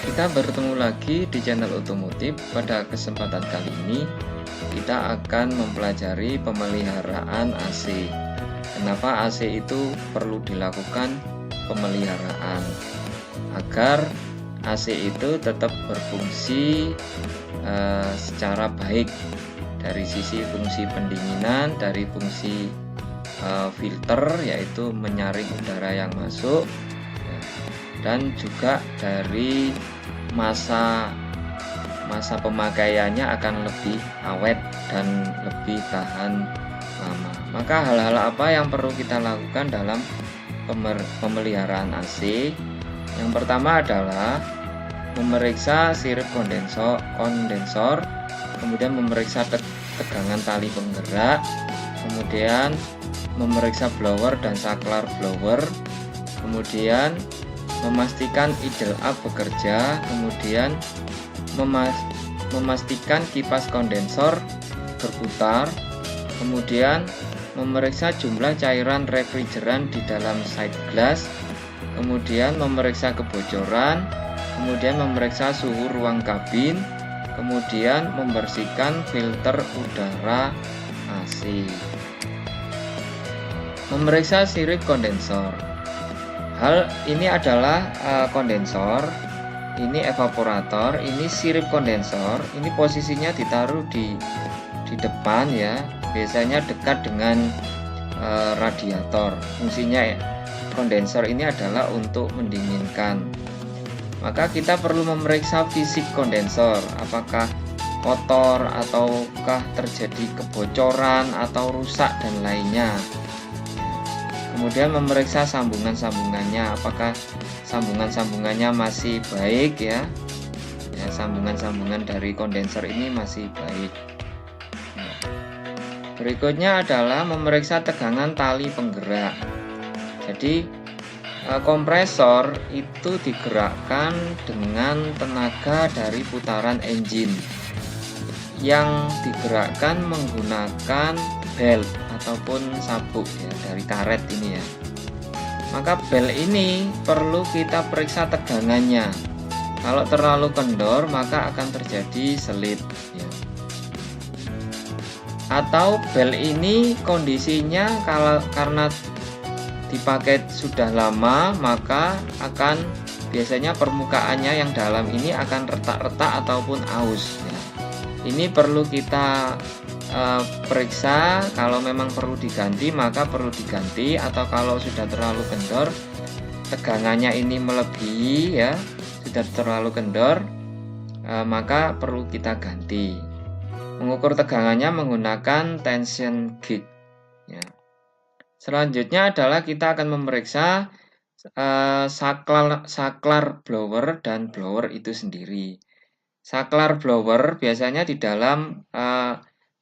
Kita bertemu lagi di channel otomotif. Pada kesempatan kali ini kita akan mempelajari pemeliharaan AC. Kenapa AC itu perlu dilakukan pemeliharaan agar AC itu tetap berfungsi secara baik dari sisi fungsi pendinginan, dari fungsi filter yaitu menyaring udara yang masuk, dan juga dari masa pemakaiannya akan lebih awet dan lebih tahan lama. Maka hal-hal apa yang perlu kita lakukan dalam pemeliharaan AC? Yang pertama adalah memeriksa sirip kondensor, kemudian memeriksa tegangan tali penggerak, kemudian memeriksa blower dan saklar blower, kemudian memastikan idle up bekerja, kemudian memastikan kipas kondensor berputar, kemudian memeriksa jumlah cairan refrigeran di dalam side glass, kemudian memeriksa kebocoran, kemudian memeriksa suhu ruang kabin, kemudian membersihkan filter udara AC. Memeriksa sirip kondensor. Hal ini adalah kondensor, ini evaporator, ini sirip kondensor. Ini posisinya ditaruh di depan ya, biasanya dekat dengan radiator. Fungsinya kondensor ini adalah untuk mendinginkan. Maka kita perlu memeriksa fisik kondensor, apakah kotor ataukah terjadi kebocoran atau rusak dan lainnya. Kemudian memeriksa sambungan-sambungannya, apakah sambungan-sambungannya masih baik ya, sambungan-sambungan dari kondensor ini masih baik. Berikutnya adalah memeriksa tegangan tali penggerak. Jadi kompresor itu digerakkan dengan tenaga dari putaran engine yang digerakkan menggunakan belt ataupun sabuk ya, dari karet ini ya. Maka bel ini perlu kita periksa tegangannya. Kalau terlalu kendor maka akan terjadi selip ya. Atau bel ini kondisinya karena dipakai sudah lama maka akan biasanya permukaannya yang dalam ini akan retak-retak ataupun aus ya. Ini perlu kita periksa. Kalau memang perlu diganti maka perlu diganti, atau kalau sudah terlalu kendor, tegangannya ini melebihi ya, sudah terlalu kendor, maka perlu kita ganti. Mengukur tegangannya menggunakan tension gauge ya. Selanjutnya adalah kita akan memeriksa saklar blower dan blower itu sendiri. Saklar blower biasanya di dalam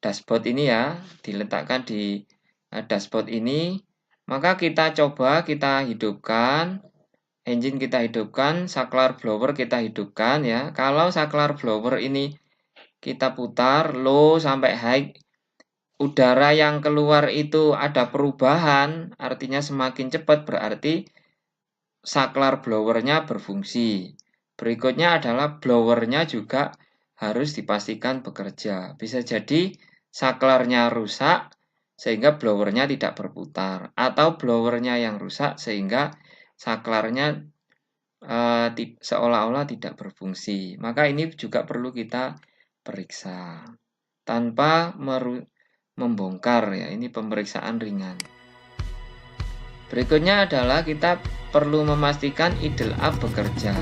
dashboard ini ya, diletakkan di dashboard ini. Maka kita coba kita hidupkan, engine kita hidupkan, saklar blower kita hidupkan ya. Kalau saklar blower ini kita putar low sampai high, udara yang keluar itu ada perubahan, artinya semakin cepat, berarti saklar blowernya berfungsi. Berikutnya adalah blowernya juga harus dipastikan bekerja. Bisa jadi saklarnya rusak sehingga blowernya tidak berputar, atau blowernya yang rusak sehingga saklarnya seolah-olah tidak berfungsi. Maka ini juga perlu kita periksa tanpa membongkar ya. Ini pemeriksaan ringan. Berikutnya adalah kita perlu memastikan idle up bekerja.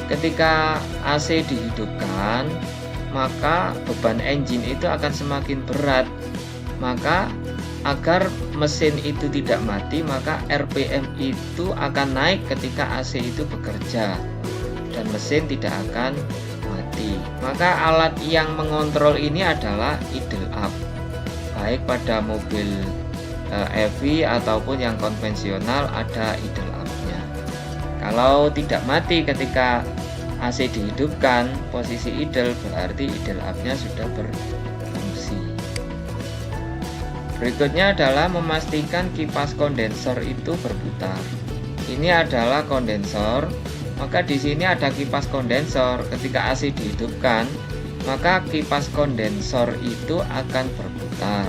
Ketika AC dihidupkan, maka beban engine itu akan semakin berat. Maka agar mesin itu tidak mati, maka RPM itu akan naik ketika AC itu bekerja dan mesin tidak akan mati. Maka alat yang mengontrol ini adalah idle up, baik pada mobil EV ataupun yang konvensional ada idle up-nya. Kalau tidak mati ketika AC dihidupkan, posisi idle, berarti idle up-nya sudah berfungsi. Berikutnya adalah memastikan kipas kondensor itu berputar. Ini adalah kondensor maka di sini ada kipas kondensor. Ketika AC dihidupkan, maka kipas kondensor itu akan berputar.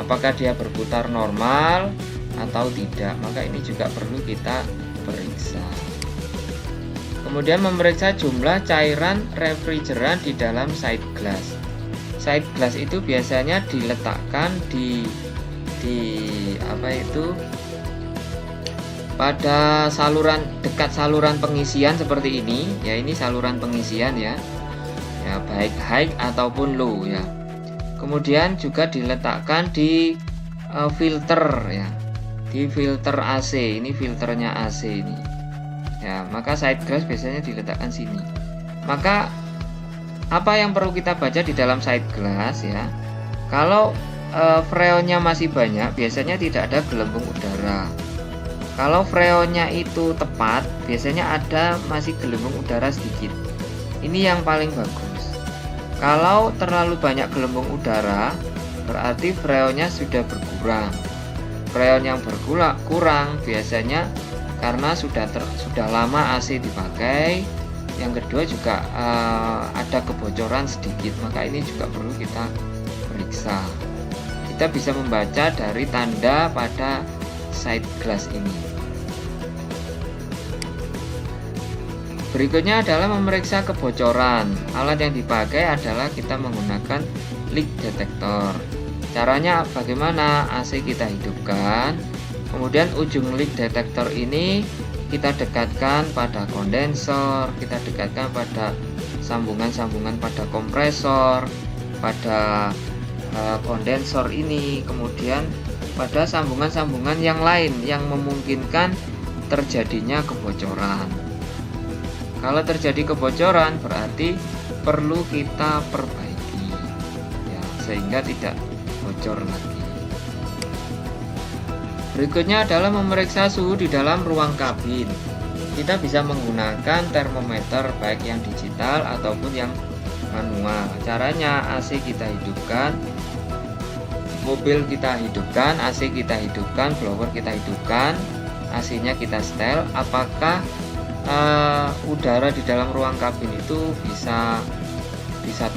Apakah dia berputar normal atau tidak? Maka ini juga perlu kita periksa. Kemudian memeriksa jumlah cairan refrigeran di dalam side glass. Side glass itu biasanya diletakkan di pada dekat saluran pengisian seperti ini ya. Ini saluran pengisian ya, baik high ataupun low ya. Kemudian juga diletakkan di filter ya, di filter AC. Ini filternya AC ini ya. Maka side glass biasanya diletakkan sini. Maka apa yang perlu kita baca di dalam side glass ya? Kalau freonnya masih banyak, biasanya tidak ada gelembung udara. Kalau freonnya itu tepat, biasanya ada masih gelembung udara sedikit. Ini yang paling bagus. Kalau terlalu banyak gelembung udara, berarti freonnya sudah berkurang. Freon yang berkurang biasanya karena sudah lama AC dipakai. Yang kedua juga ada kebocoran sedikit, maka ini juga perlu kita periksa. Kita bisa membaca dari tanda pada side glass ini. Berikutnya adalah memeriksa kebocoran. Alat yang dipakai adalah kita menggunakan leak detector. Caranya bagaimana? AC kita hidupkan, kemudian ujung leak detector ini kita dekatkan pada kondensor, kita dekatkan pada sambungan-sambungan pada kompresor, pada kondensor ini, kemudian pada sambungan-sambungan yang lain yang memungkinkan terjadinya kebocoran. Kalau terjadi kebocoran berarti perlu kita perbaiki ya, sehingga tidak bocor lagi. Berikutnya adalah memeriksa suhu di dalam ruang kabin. Kita bisa menggunakan termometer baik yang digital ataupun yang manual. Caranya AC kita hidupkan, mobil kita hidupkan, AC kita hidupkan, blower kita hidupkan, AC-nya kita setel. Apakah udara di dalam ruang kabin itu bisa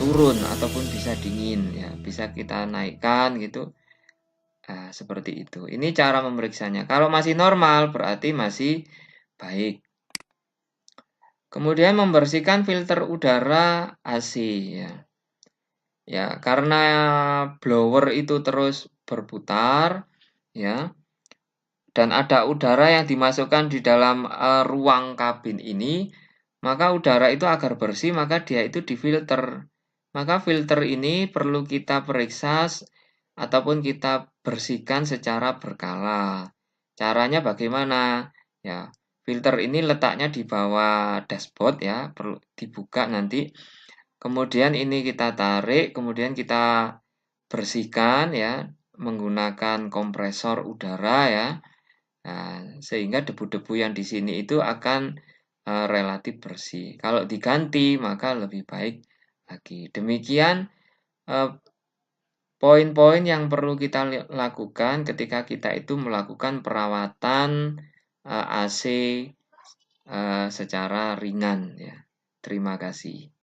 turun ataupun bisa dingin ya, bisa kita naikkan gitu. Nah, seperti itu. Ini cara memeriksanya. Kalau masih normal berarti masih baik. Kemudian membersihkan filter udara AC ya. Ya, karena blower itu terus berputar ya. Dan ada udara yang dimasukkan di dalam ruang kabin ini, maka udara itu agar bersih maka dia itu difilter. Maka filter ini perlu kita periksa ataupun kita bersihkan secara berkala. Caranya bagaimana? Ya, filter ini letaknya di bawah dashboard ya, perlu dibuka nanti. Kemudian ini kita tarik, kemudian kita bersihkan ya menggunakan kompresor udara ya. Nah, sehingga debu-debu yang di sini itu akan relatif bersih. Kalau diganti maka lebih baik lagi. Demikian poin-poin yang perlu kita lakukan ketika kita itu melakukan perawatan AC secara ringan ya. Terima kasih.